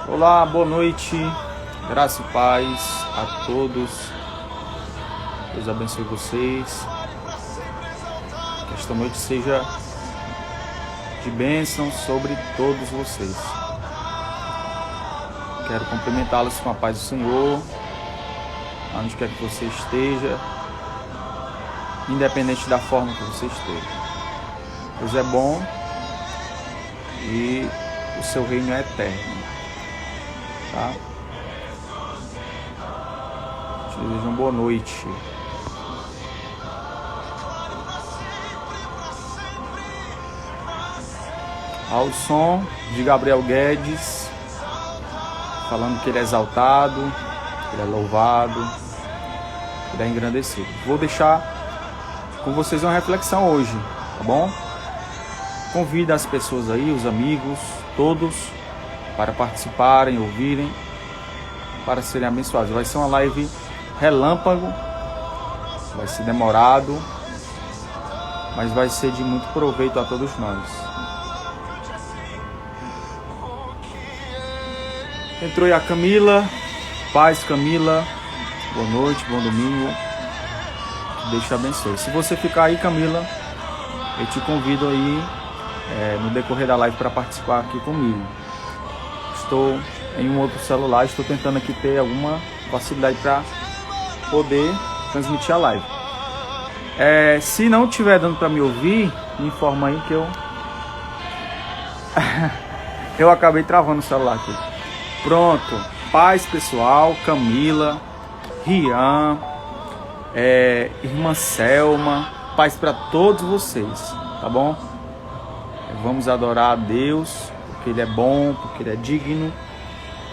Olá, boa noite, graça e paz a todos. Deus abençoe vocês. Que esta noite seja de bênção sobre todos vocês. Quero cumprimentá-los com a paz do Senhor, onde quer que você esteja, independente da forma que você esteja. Deus é bom e o seu reino é eterno. Tá? Te desejo uma boa noite. Ao som de Gabriel Guedes, falando que ele é exaltado, que ele é louvado, que ele é engrandecido. Vou deixar com vocês uma reflexão hoje, tá bom? Convida as pessoas aí, os amigos, todos, para participarem, ouvirem, para serem abençoados. Vai ser uma live relâmpago, vai ser demorado, mas vai ser de muito proveito a todos nós. Entrou aí a Camila. Paz, Camila. Boa noite, bom domingo. Que Deus te abençoe. Se você ficar aí, Camila, eu te convido aí no decorrer da live para participar aqui comigo. Estou em um outro celular, estou tentando aqui ter alguma facilidade para poder transmitir a live. Se não estiver dando para me ouvir, me informa aí que eu acabei travando o celular aqui. Pronto, paz pessoal, Camila, Rian, irmã Selma, paz para todos vocês, tá bom? Vamos adorar a Deus, porque Ele é bom, porque Ele é digno,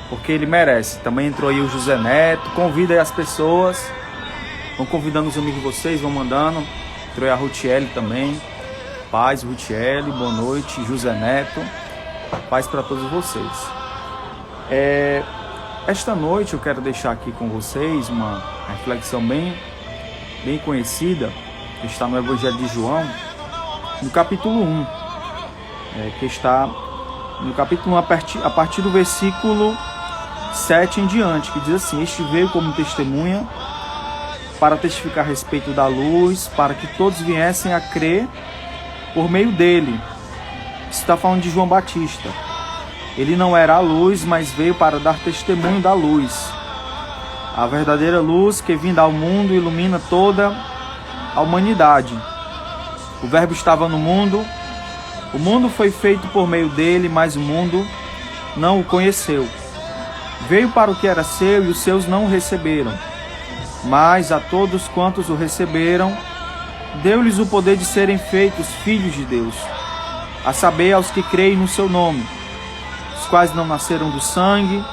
porque Ele merece. Também entrou aí o José Neto. Convida aí as pessoas, vão convidando os amigos de vocês, vão mandando. Entrou aí a Rutiele também. Paz, Rutiele, boa noite. José Neto, paz para todos vocês. Esta noite eu quero deixar aqui com vocês uma reflexão bem conhecida, que está no Evangelho de João, no capítulo 1, que está no capítulo 1, a partir do versículo 7 em diante, que diz assim: Este veio como testemunha para testificar a respeito da luz, para que todos viessem a crer por meio dele. Isso está falando de João Batista. Ele não era a luz, mas veio para dar testemunho da luz. A verdadeira luz que vinda ao mundo ilumina toda a humanidade. O Verbo estava no mundo. O mundo foi feito por meio dele, mas o mundo não o conheceu. Veio para o que era seu e os seus não o receberam. Mas a todos quantos o receberam, deu-lhes o poder de serem feitos filhos de Deus, a saber, aos que creem no seu nome, os quais não nasceram do sangue,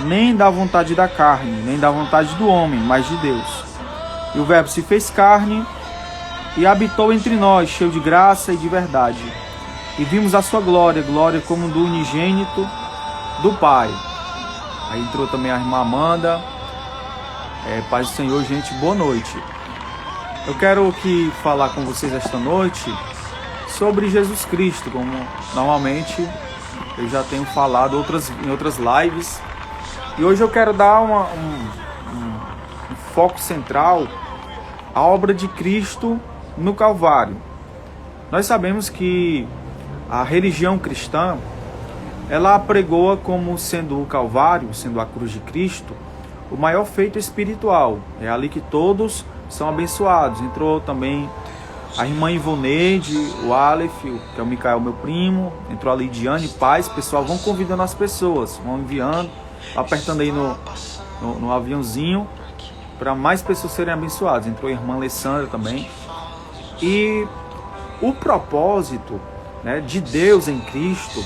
nem da vontade da carne, nem da vontade do homem, mas de Deus. E o Verbo se fez carne e habitou entre nós, cheio de graça e de verdade. E vimos a sua glória, glória como do unigênito do Pai. Aí entrou também a irmã Amanda. Paz do Senhor, gente, boa noite. Eu quero aqui falar com vocês esta noite sobre Jesus Cristo, como normalmente eu já tenho falado em outras lives. E hoje eu quero dar um foco central à obra de Cristo no Calvário. Nós sabemos que a religião cristã, ela apregoa como sendo o Calvário, sendo a cruz de Cristo, o maior feito espiritual. É ali que todos são abençoados. Entrou também a irmã Ivoneide, o Aleph, que é o Micael, meu primo. Entrou a Lidiane, paz. Pessoal, vão convidando as pessoas, vão enviando, apertando aí no aviãozinho, para mais pessoas serem abençoadas. Entrou a irmã Alessandra também. E o propósito, de Deus em Cristo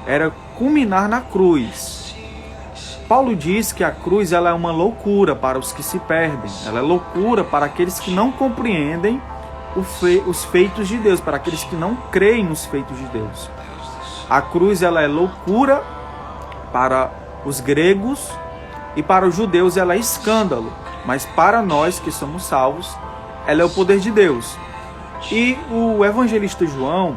era culminar na cruz. Paulo diz que a cruz ela é uma loucura para os que se perdem. Ela é loucura para aqueles que não compreendem os feitos de Deus, para aqueles que não creem nos feitos de Deus. A cruz ela é loucura para os gregos e para os judeus ela é escândalo. Mas para nós que somos salvos, ela é o poder de Deus. E o evangelista João,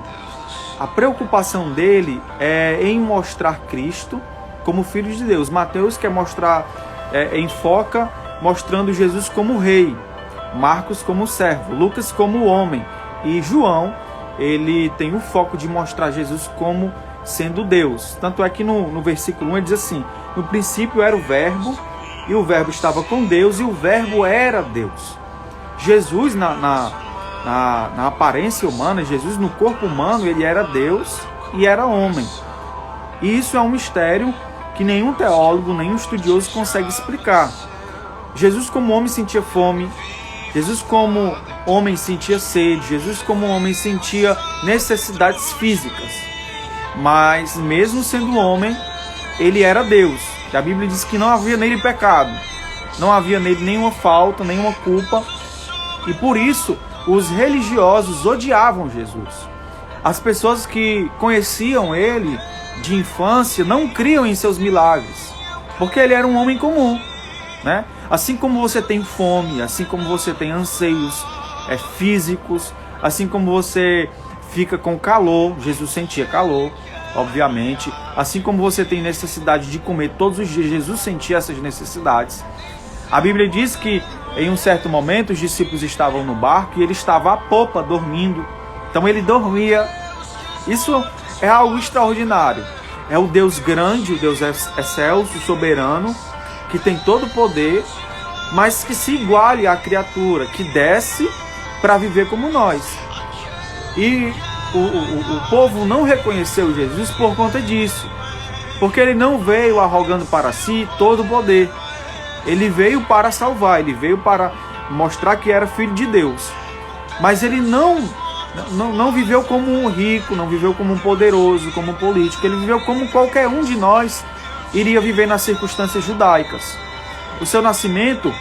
a preocupação dele é em mostrar Cristo como Filho de Deus. Mateus quer mostrar, enfoca mostrando Jesus como rei, Marcos como servo, Lucas como homem, e João, ele tem o foco de mostrar Jesus como sendo Deus. Tanto é que no versículo 1 ele diz assim: no princípio era o verbo, e o verbo estava com Deus, e o verbo era Deus. Jesus, na aparência humana, Jesus no corpo humano, ele era Deus e era homem. E isso é um mistério que nenhum teólogo, nenhum estudioso consegue explicar. Jesus como homem sentia fome, Jesus como homem sentia sede, Jesus como homem sentia necessidades físicas. Mas mesmo sendo homem, ele era Deus. E a Bíblia diz que não havia nele pecado, não havia nele nenhuma falta, nenhuma culpa. E por isso os religiosos odiavam Jesus. As pessoas que conheciam ele de infância não criam em seus milagres, porque ele era um homem comum, né? Assim como você tem fome, assim como você tem anseios físicos, assim como você fica com calor, Jesus sentia calor, obviamente. Assim como você tem necessidade de comer todos os dias, Jesus sentia essas necessidades. A Bíblia diz que em um certo momento os discípulos estavam no barco e ele estava à popa dormindo. Então ele dormia. Isso é algo extraordinário. É o Deus grande, o Deus excelso, soberano, que tem todo o poder, mas que se iguale à criatura, que desce para viver como nós. E o povo não reconheceu Jesus por conta disso, porque ele não veio arrogando para si todo o poder. Ele veio para salvar, ele veio para mostrar que era filho de Deus. Mas ele não viveu como um rico, não viveu como um poderoso, como um político. Ele viveu como qualquer um de nós iria viver nas circunstâncias judaicas. O seu nascimento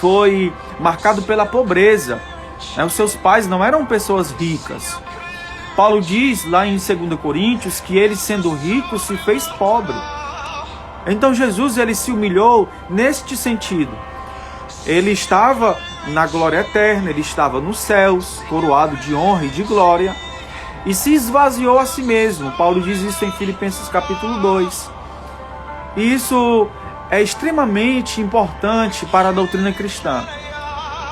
foi marcado pela pobreza. Os seus pais não eram pessoas ricas. Paulo diz lá em 2 Coríntios que ele, sendo rico, se fez pobre. Então Jesus, ele se humilhou neste sentido. Ele estava na glória eterna, ele estava nos céus, coroado de honra e de glória, e se esvaziou a si mesmo. Paulo diz isso em Filipenses capítulo 2. E isso é extremamente importante para a doutrina cristã.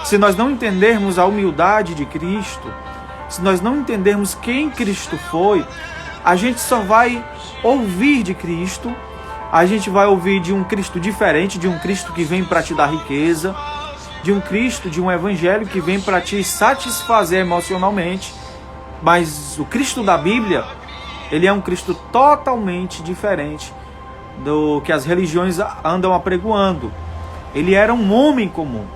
Se nós não entendermos a humildade de Cristo, se nós não entendermos quem Cristo foi, a gente só vai ouvir de Cristo, a gente vai ouvir de um Cristo diferente, de um Cristo que vem para te dar riqueza, de um Cristo, de um evangelho que vem para te satisfazer emocionalmente. Mas o Cristo da Bíblia, ele é um Cristo totalmente diferente do que as religiões andam apregoando. Ele era um homem comum,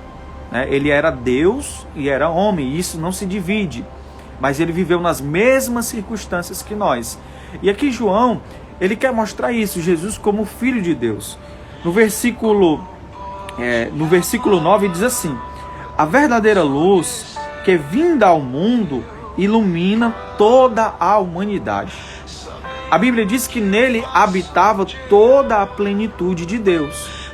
né? Ele era Deus e era homem, e isso não se divide. Mas ele viveu nas mesmas circunstâncias que nós. E aqui João, ele quer mostrar isso, Jesus como Filho de Deus. No versículo 9 diz assim: a verdadeira luz que vinda ao mundo ilumina toda a humanidade. A Bíblia diz que nele habitava toda a plenitude de Deus.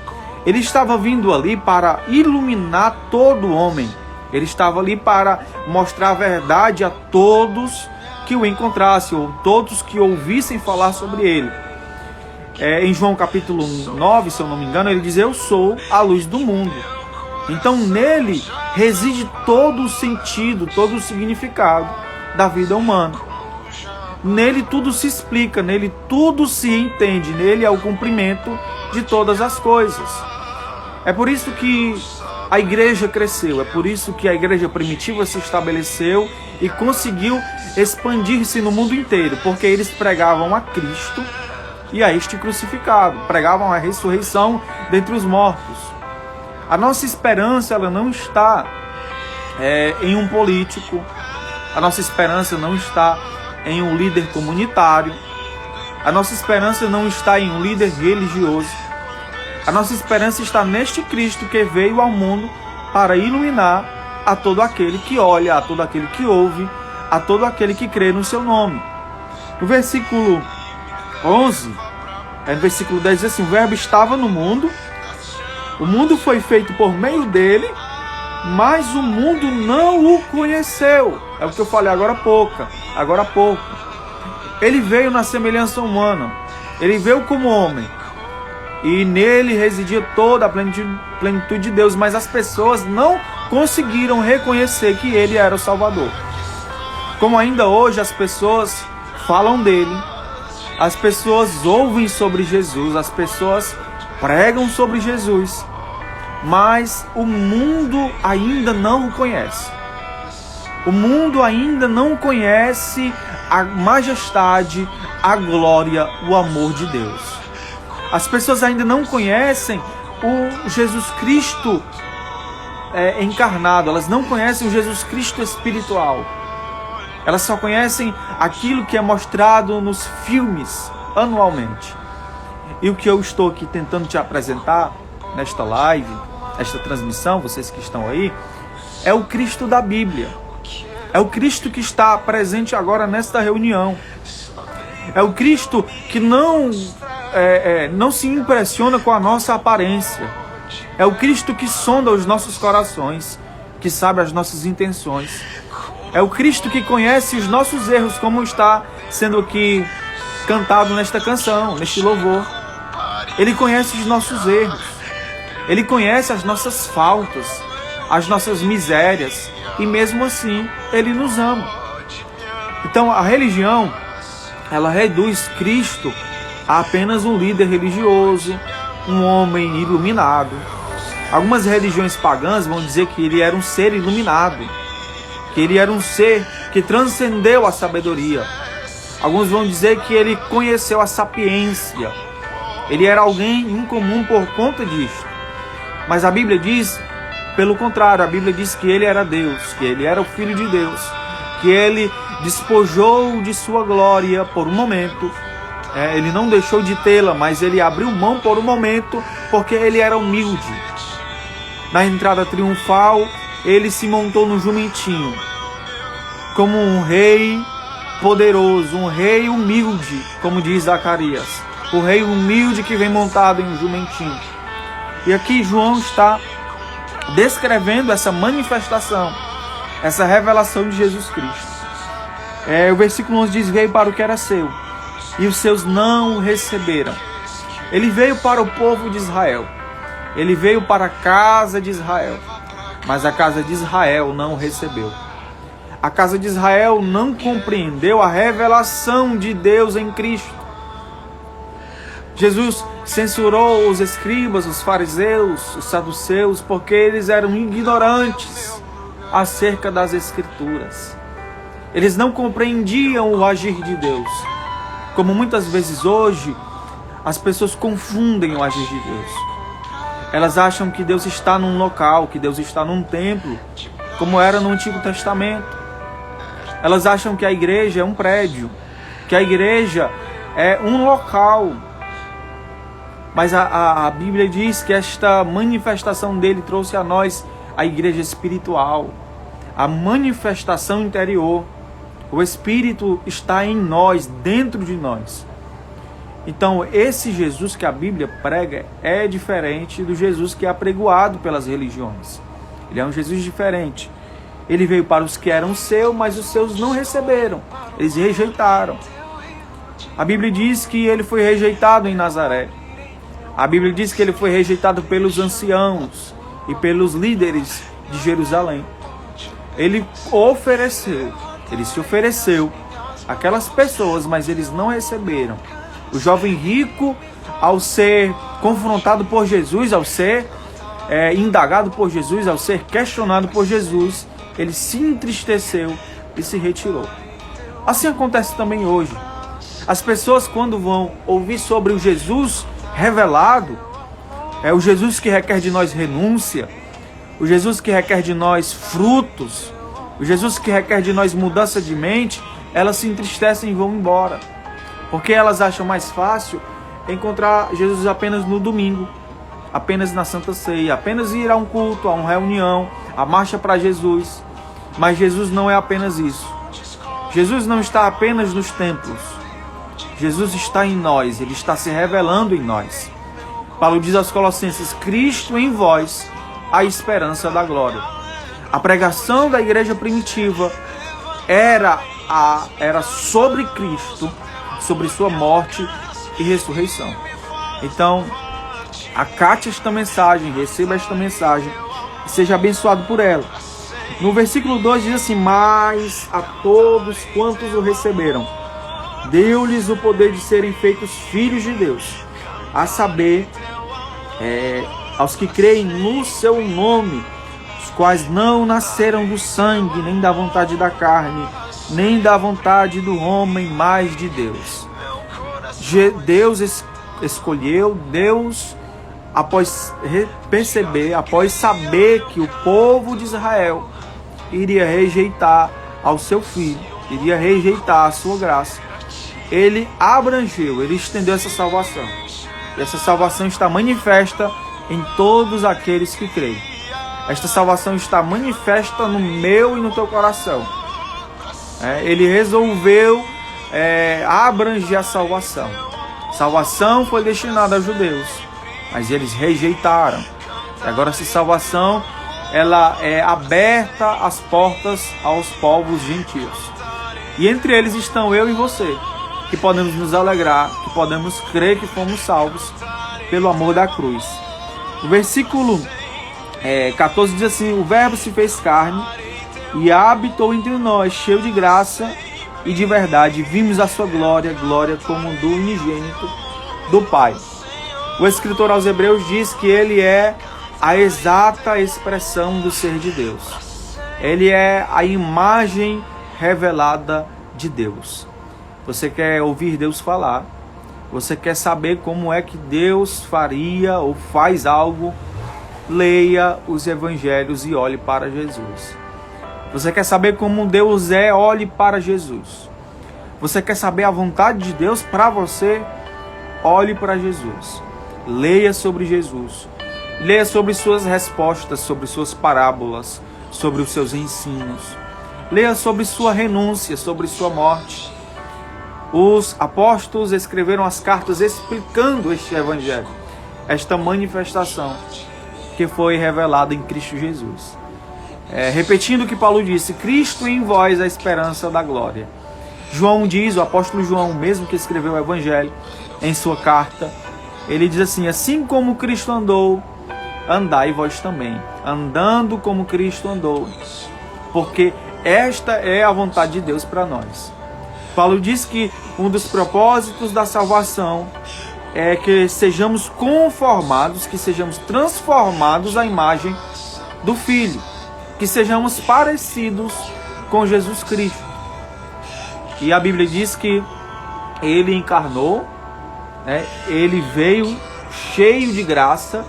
Ele estava vindo ali para iluminar todo homem. Ele estava ali para mostrar a verdade a todos que o encontrassem, ou todos que ouvissem falar sobre ele. Em João capítulo 9, se eu não me engano, ele diz: eu sou a luz do mundo. Então nele reside todo o sentido, todo o significado da vida humana. Nele tudo se explica, nele tudo se entende, nele é o cumprimento de todas as coisas. É por isso que a igreja cresceu, é por isso que a igreja primitiva se estabeleceu e conseguiu expandir-se no mundo inteiro, porque eles pregavam a Cristo e a este crucificado, pregavam a ressurreição dentre os mortos. A nossa esperança, ela não está em um político, a nossa esperança não está em um líder comunitário, a nossa esperança não está em um líder religioso. A nossa esperança está neste Cristo que veio ao mundo para iluminar a todo aquele que olha, a todo aquele que ouve, a todo aquele que crê no seu nome. No versículo 11, no versículo 10 diz assim: o verbo estava no mundo, o mundo foi feito por meio dele, mas o mundo não o conheceu. É o que eu falei agora há pouco. Ele veio na semelhança humana. Ele veio como homem e nele residia toda a plenitude de Deus, mas as pessoas não conseguiram reconhecer que ele era o Salvador. Como ainda hoje as pessoas falam dele, as pessoas ouvem sobre Jesus, as pessoas pregam sobre Jesus, mas o mundo ainda não o conhece. O mundo ainda não conhece a majestade, a glória, o amor de Deus. As pessoas ainda não conhecem o Jesus Cristo encarnado, elas não conhecem o Jesus Cristo espiritual. Elas só conhecem aquilo que é mostrado nos filmes anualmente. E o que eu estou aqui tentando te apresentar nesta live, esta transmissão, vocês que estão aí, é o Cristo da Bíblia. É o Cristo que está presente agora nesta reunião. É o Cristo que não se impressiona com a nossa aparência. É o Cristo que sonda os nossos corações, que sabe as nossas intenções. É o Cristo que conhece os nossos erros, como está sendo aqui cantado nesta canção, neste louvor. Ele conhece os nossos erros. Ele conhece as nossas faltas, as nossas misérias. E mesmo assim, Ele nos ama. Então, a religião, ela reduz Cristo a apenas um líder religioso, um homem iluminado. Algumas religiões pagãs vão dizer que Ele era um ser iluminado, que Ele era um ser que transcendeu a sabedoria. Alguns vão dizer que Ele conheceu a sapiência. Ele era alguém incomum por conta disso. Mas a Bíblia diz, pelo contrário, a Bíblia diz que Ele era Deus, que Ele era o Filho de Deus, que Ele despojou de sua glória por um momento. Ele não deixou de tê-la, mas Ele abriu mão por um momento, porque Ele era humilde. Na entrada triunfal, Ele se montou no jumentinho, como um rei poderoso, um rei humilde, como diz Zacarias. O rei humilde que vem montado em um jumentinho. E aqui João está descrevendo essa manifestação, essa revelação de Jesus Cristo. O versículo 11 diz: veio para o que era seu, e os seus não o receberam. Ele veio para o povo de Israel. Ele veio para a casa de Israel, mas a casa de Israel não o recebeu. A casa de Israel não compreendeu a revelação de Deus em Cristo. Jesus censurou os escribas, os fariseus, os saduceus, porque eles eram ignorantes acerca das Escrituras. Eles não compreendiam o agir de Deus. Como muitas vezes hoje, as pessoas confundem o agir de Deus. Elas acham que Deus está num local, que Deus está num templo, como era no Antigo Testamento. Elas acham que a igreja é um prédio, que a igreja é um local. Mas a Bíblia diz que esta manifestação dele trouxe a nós a igreja espiritual, a manifestação interior. O Espírito está em nós, dentro de nós. Então, esse Jesus que a Bíblia prega é diferente do Jesus que é apregoado pelas religiões. Ele é um Jesus diferente. Ele veio para os que eram seus, mas os seus não receberam. Eles rejeitaram. A Bíblia diz que ele foi rejeitado em Nazaré. A Bíblia diz que ele foi rejeitado pelos anciãos e pelos líderes de Jerusalém. Ele se ofereceu àquelas pessoas, mas eles não receberam. O jovem rico, ao ser confrontado por Jesus, ao ser indagado por Jesus, ao ser questionado por Jesus, ele se entristeceu e se retirou. Assim acontece também hoje. As pessoas, quando vão ouvir sobre o Jesus revelado, é o Jesus que requer de nós renúncia, o Jesus que requer de nós frutos, o Jesus que requer de nós mudança de mente, elas se entristecem e vão embora. Porque elas acham mais fácil encontrar Jesus apenas no domingo, apenas na Santa Ceia, apenas ir a um culto, a uma reunião, a marcha para Jesus. Mas Jesus não é apenas isso. Jesus não está apenas nos templos. Jesus está em nós, Ele está se revelando em nós. Paulo diz aos Colossenses: Cristo em vós, a esperança da glória. A pregação da igreja primitiva era sobre Cristo, sobre sua morte e ressurreição. Então, acate esta mensagem, receba esta mensagem e seja abençoado por ela. No versículo 2 diz assim: mas a todos quantos o receberam, deu-lhes o poder de serem feitos filhos de Deus, a saber, aos que creem no seu nome, os quais não nasceram do sangue, nem da vontade da carne, nem da vontade do homem, mas de Deus. Deus escolheu, Deus, após perceber, após saber que o povo de Israel iria rejeitar ao seu filho, iria rejeitar a sua graça, ele abrangeu, ele estendeu essa salvação. E essa salvação está manifesta em todos aqueles que creem. Esta salvação está manifesta no meu e no teu coração. Ele resolveu abranger a salvação. Salvação foi destinada aos judeus, mas eles rejeitaram. E agora essa salvação, ela é aberta às portas aos povos gentios. E entre eles estão eu e você, que podemos nos alegrar, que podemos crer que fomos salvos pelo amor da cruz. O versículo 14 diz assim: o verbo se fez carne e habitou entre nós, cheio de graça e de verdade. Vimos a sua glória, glória como do unigênito do Pai. O escritor aos Hebreus diz que ele é a exata expressão do ser de Deus. Ele é a imagem revelada de Deus. Você quer ouvir Deus falar? Você quer saber como é que Deus faria ou faz algo? Leia os evangelhos e olhe para Jesus. Você quer saber como Deus é? Olhe para Jesus. Você quer saber a vontade de Deus para você? Olhe para Jesus. Leia sobre Jesus. Leia sobre suas respostas, sobre suas parábolas, sobre os seus ensinos. Leia sobre sua renúncia, sobre sua morte. Os apóstolos escreveram as cartas explicando este evangelho, esta manifestação que foi revelada em Cristo Jesus. Repetindo o que Paulo disse: Cristo em vós a esperança da glória. João diz, o apóstolo João, mesmo que escreveu o evangelho, em sua carta, ele diz assim: assim como Cristo andou, andai vós também, andando como Cristo andou, porque esta é a vontade de Deus para nós. Paulo diz que um dos propósitos da salvação é que sejamos conformados, que sejamos transformados à imagem do Filho, que sejamos parecidos com Jesus Cristo. E a Bíblia diz que ele encarnou, ele veio cheio de graça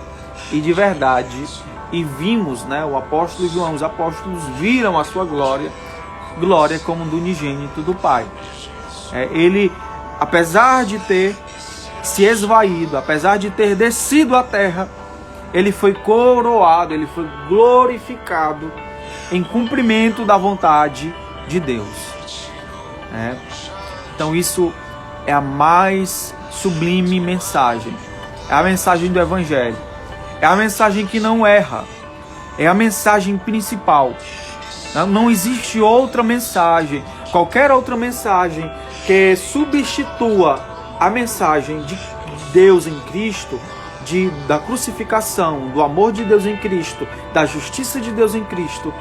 e de verdade, e vimos, o apóstolo João, os apóstolos viram a sua glória, glória como do unigênito do Pai. Ele, apesar de ter se esvaído, apesar de ter descido à terra, ele foi coroado, ele foi glorificado em cumprimento da vontade de Deus. Então isso é a mais sublime mensagem. É a mensagem do Evangelho. É a mensagem que não erra. É a mensagem principal. Não existe outra mensagem, qualquer outra mensagem que substitua a mensagem de Deus em Cristo, da crucificação, do amor de Deus em Cristo, da justiça de Deus em Cristo.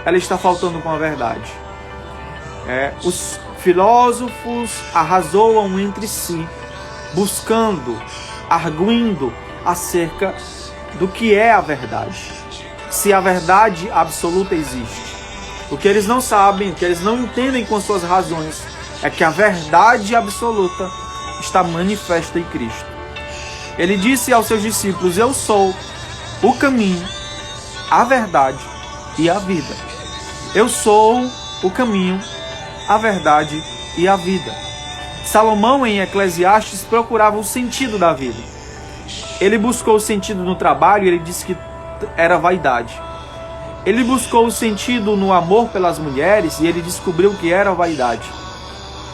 Ela está faltando com a verdade. Os filósofos arrazoam entre si, buscando, arguindo acerca do que é a verdade, se a verdade absoluta existe. O que eles não sabem, o que eles não entendem com suas razões, é que a verdade absoluta está manifesta em Cristo. Ele disse aos seus discípulos: eu sou o caminho, a verdade e a vida. Eu sou o caminho, a verdade e a vida. Salomão, em Eclesiastes, procurava o sentido da vida. Ele buscou o sentido no trabalho e ele disse que era vaidade. Ele buscou o sentido no amor pelas mulheres e ele descobriu que era vaidade.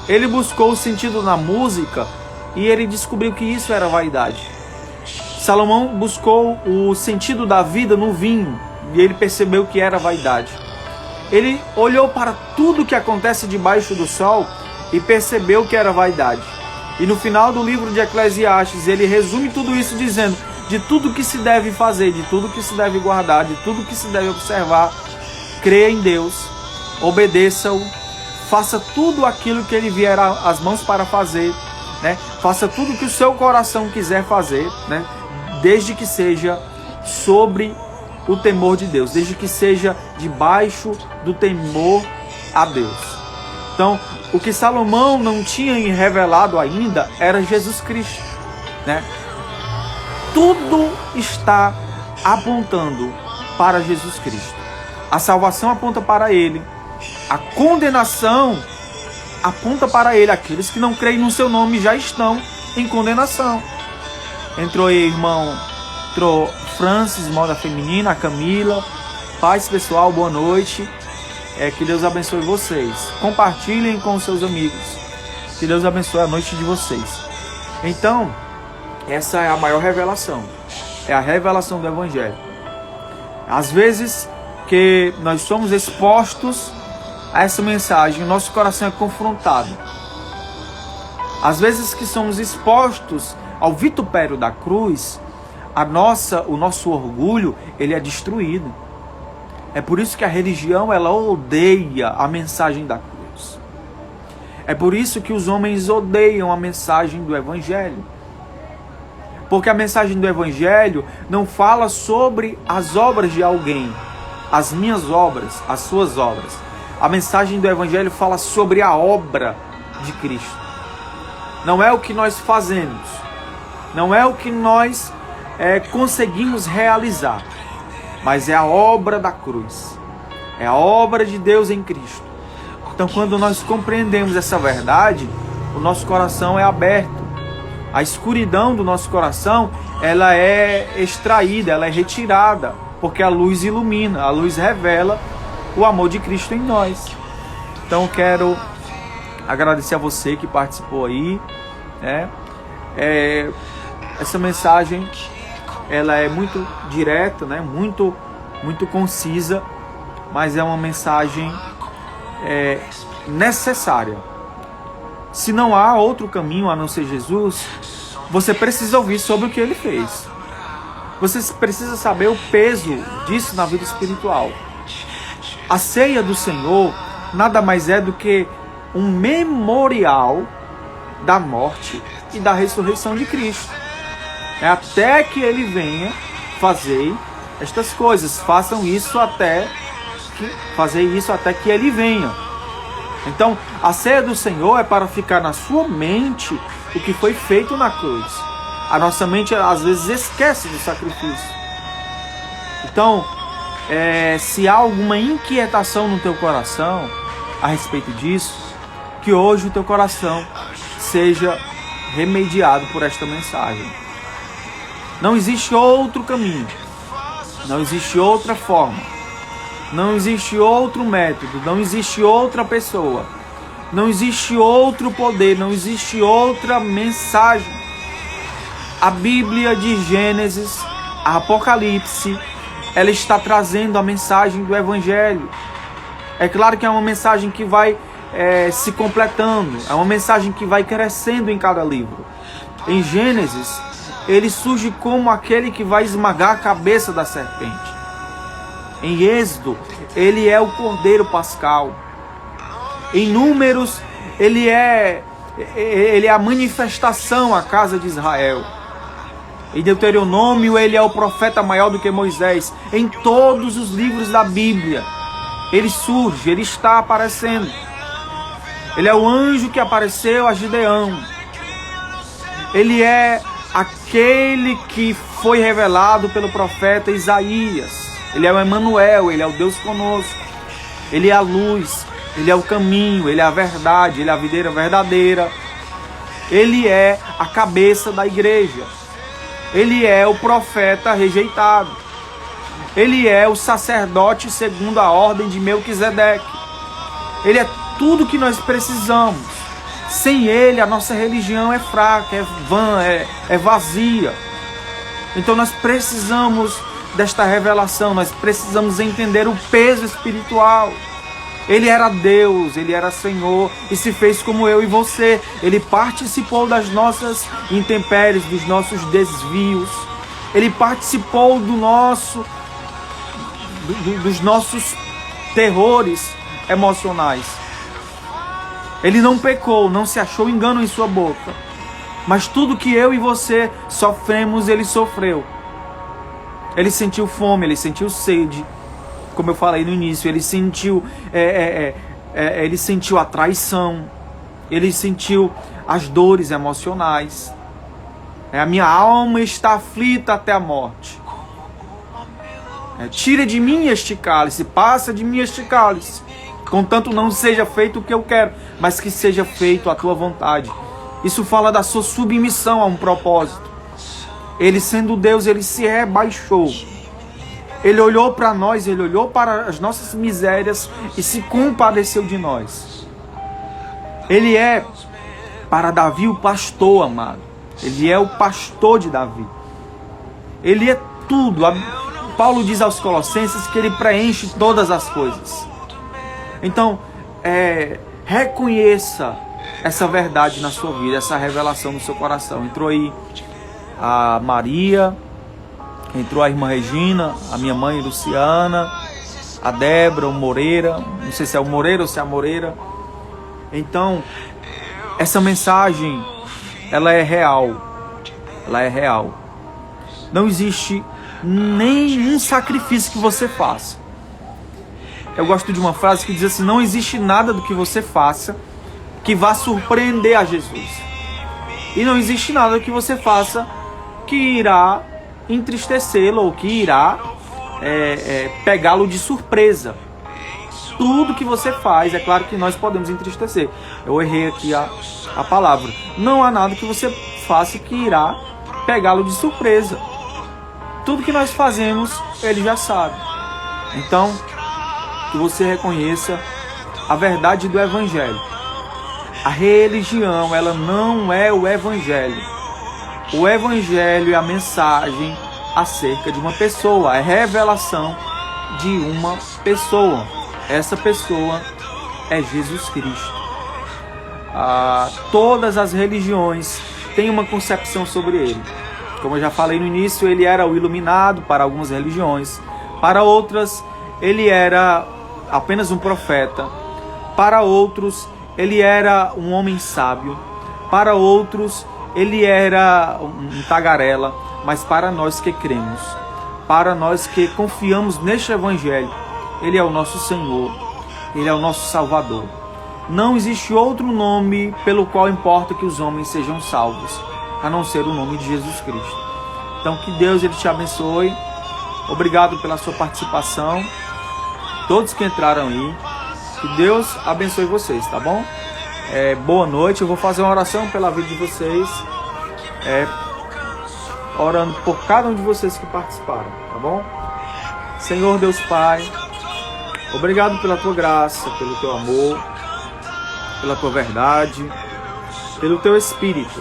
Ele buscou o sentido na música e ele descobriu que isso era vaidade. Salomão buscou o sentido da vida no vinho e ele percebeu que era vaidade. Ele olhou para tudo que acontece debaixo do sol e percebeu que era vaidade. E no final do livro de Eclesiastes, ele resume tudo isso dizendo: de tudo que se deve fazer, de tudo que se deve guardar, de tudo que se deve observar, creia em Deus, obedeça-o, faça tudo aquilo que ele vier às mãos para fazer, né? Faça tudo que o seu coração quiser fazer, né? Desde que seja sobre o temor de Deus, desde que seja debaixo do temor a Deus. Então, o que Salomão não tinha revelado ainda era Jesus Cristo, né? Tudo está apontando para Jesus Cristo. A salvação aponta para Ele. A condenação aponta para Ele. Aqueles que não creem no seu nome já estão em condenação. Entrou aí, irmão. Entrou Francis, moda feminina, a Camila. Paz, pessoal, boa noite. Que Deus abençoe vocês. Compartilhem com os seus amigos. Que Deus abençoe a noite de vocês. Então, essa é a maior revelação. É a revelação do Evangelho. Às vezes que nós somos expostos a essa mensagem, o nosso coração é confrontado. Às vezes que somos expostos ao vitupério da cruz, o nosso orgulho, ele é destruído. É por isso que a religião, ela odeia a mensagem da cruz. É por isso que os homens odeiam a mensagem do Evangelho. Porque a mensagem do Evangelho não fala sobre as obras de alguém, as minhas obras, as suas obras. A mensagem do Evangelho fala sobre a obra de Cristo. Não é o que nós fazemos, não é o que nós conseguimos realizar, mas é a obra da cruz, é a obra de Deus em Cristo. Então, quando nós compreendemos essa verdade, o nosso coração é aberto. A escuridão do nosso coração, ela é extraída, ela é retirada, porque a luz ilumina, a luz revela o amor de Cristo em nós. Então, quero agradecer a você que participou aí, né? Essa mensagem, ela é muito direta, né? Muito concisa, mas é uma mensagem necessária. Se não há outro caminho a não ser Jesus, você precisa ouvir sobre o que Ele fez. Você precisa saber o peso disso na vida espiritual. A ceia do Senhor nada mais é do que um memorial da morte e da ressurreição de Cristo. Até que Ele venha fazer estas coisas. Façam isso até que Ele venha. Então, a ceia do Senhor é para ficar na sua mente o que foi feito na cruz. A nossa mente, às vezes, esquece do sacrifício. Então, se há alguma inquietação no teu coração a respeito disso, que hoje o teu coração seja remediado por esta mensagem. Não existe outro caminho, não existe outra forma. Não existe outro método, não existe outra pessoa, não existe outro poder, não existe outra mensagem. A Bíblia de Gênesis, a Apocalipse, ela está trazendo a mensagem do Evangelho. É claro que é uma mensagem que vai se completando, é uma mensagem que vai crescendo em cada livro. Em Gênesis, ele surge como aquele que vai esmagar a cabeça da serpente. Em Êxodo, ele é o Cordeiro Pascal. Em Números, ele é a manifestação à casa de Israel. Em Deuteronômio, ele é o profeta maior do que Moisés. Em todos os livros da Bíblia, ele surge, ele está aparecendo. Ele é o anjo que apareceu a Gideão. Ele é aquele que foi revelado pelo profeta Isaías. Ele é o Emanuel, ele é o Deus conosco. Ele é a luz, ele é o caminho, ele é a verdade, ele é a videira verdadeira. Ele é a cabeça da igreja. Ele é o profeta rejeitado. Ele é o sacerdote segundo a ordem de Melquisedeque. Ele é tudo que nós precisamos. Sem ele, a nossa religião é fraca, é vã, é vazia. Então nós precisamos desta revelação, nós precisamos entender o peso espiritual. Ele era Deus, Ele era Senhor e se fez como eu e você. Ele participou das nossas intempéries, dos nossos desvios. Ele participou dos nossos terrores emocionais. Ele não pecou, não se achou engano em sua boca. Mas tudo que eu e você sofremos, Ele sofreu. Ele sentiu fome, Ele sentiu sede. Como eu falei no início, Ele sentiu a traição. Ele sentiu as dores emocionais. A minha alma está aflita até a morte. Tira de mim este cálice, passa de mim este cálice. Contanto não seja feito o que eu quero, mas que seja feito a tua vontade. Isso fala da sua submissão a um propósito. Ele sendo Deus, Ele se rebaixou. Ele olhou para nós, Ele olhou para as nossas misérias e se compadeceu de nós. Ele é para Davi o pastor, amado. Ele é o pastor de Davi. Ele é tudo. Paulo diz aos Colossenses que Ele preenche todas as coisas. Então, reconheça essa verdade na sua vida, essa revelação no seu coração. Entrou aí a Maria, entrou a irmã Regina, a minha mãe Luciana, a Débora, o Moreira, não sei se é o Moreira ou se é a Moreira. Então, essa mensagem, ela é real. Ela é real. Não existe nenhum sacrifício que você faça. Eu gosto de uma frase que diz assim: não existe nada do que você faça que vá surpreender a Jesus. E não existe nada do que você faça que irá entristecê-lo ou que irá pegá-lo de surpresa. Tudo que você faz, é claro que nós podemos entristecer. Eu errei aqui a palavra. Não há nada que você faça que irá pegá-lo de surpresa. Tudo que nós fazemos, Ele já sabe. Então, que você reconheça a verdade do Evangelho. A religião, ela não é o Evangelho. O Evangelho é a mensagem acerca de uma pessoa, é a revelação de uma pessoa. Essa pessoa é Jesus Cristo. Todas as religiões têm uma concepção sobre Ele. Como eu já falei no início, Ele era o iluminado para algumas religiões. Para outras, Ele era apenas um profeta. Para outros, Ele era um homem sábio. Para outros, Ele era um tagarela. Mas para nós que cremos, para nós que confiamos neste Evangelho, Ele é o nosso Senhor, Ele é o nosso Salvador. Não existe outro nome pelo qual importa que os homens sejam salvos, a não ser o nome de Jesus Cristo. Então que Deus Ele te abençoe. Obrigado pela sua participação. Todos que entraram aí, que Deus abençoe vocês, tá bom? Boa noite. Eu vou fazer uma oração pela vida de vocês, orando por cada um de vocês que participaram, tá bom? Senhor Deus Pai, obrigado pela tua graça, pelo teu amor, pela tua verdade, pelo teu Espírito.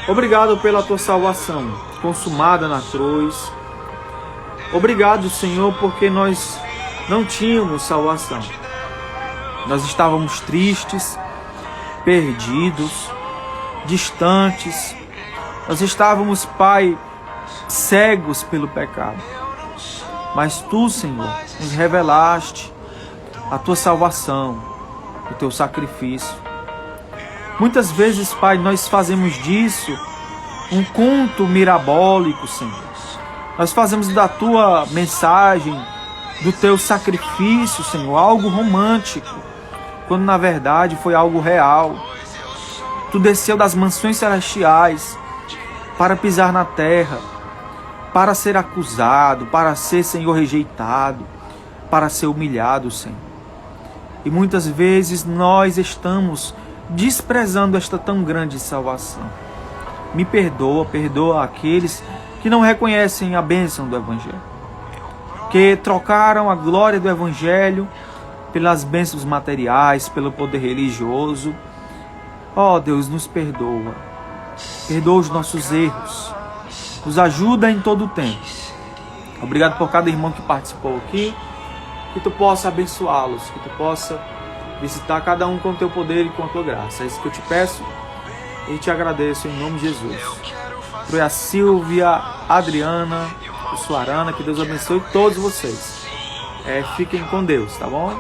Obrigado pela tua salvação consumada na cruz. Obrigado, Senhor, porque nós não tínhamos salvação. Nós estávamos tristes, perdidos, distantes. Nós estávamos, Pai, cegos pelo pecado. Mas Tu, Senhor, nos revelaste a Tua salvação, o Teu sacrifício. Muitas vezes, Pai, nós fazemos disso um conto mirabólico, Senhor. Nós fazemos da Tua mensagem, do Teu sacrifício, Senhor, algo romântico, quando na verdade foi algo real. Tu desceu das mansões celestiais para pisar na terra, para ser acusado, para ser, Senhor, rejeitado, para ser humilhado, Senhor. E muitas vezes nós estamos desprezando esta tão grande salvação. Me perdoa, perdoa aqueles que não reconhecem a bênção do Evangelho, que trocaram a glória do Evangelho pelas bênçãos materiais, pelo poder religioso. Ó Deus, nos perdoa. Perdoa os nossos erros. Nos ajuda em todo o tempo. Obrigado por cada irmão que participou aqui. que tu possa abençoá-los, que tu possa visitar cada um com o teu poder e com a tua graça. É isso que eu te peço e te agradeço em nome de Jesus. Por a Silvia, a Adriana, o Suarana, que Deus abençoe todos vocês. Fiquem com Deus, tá bom?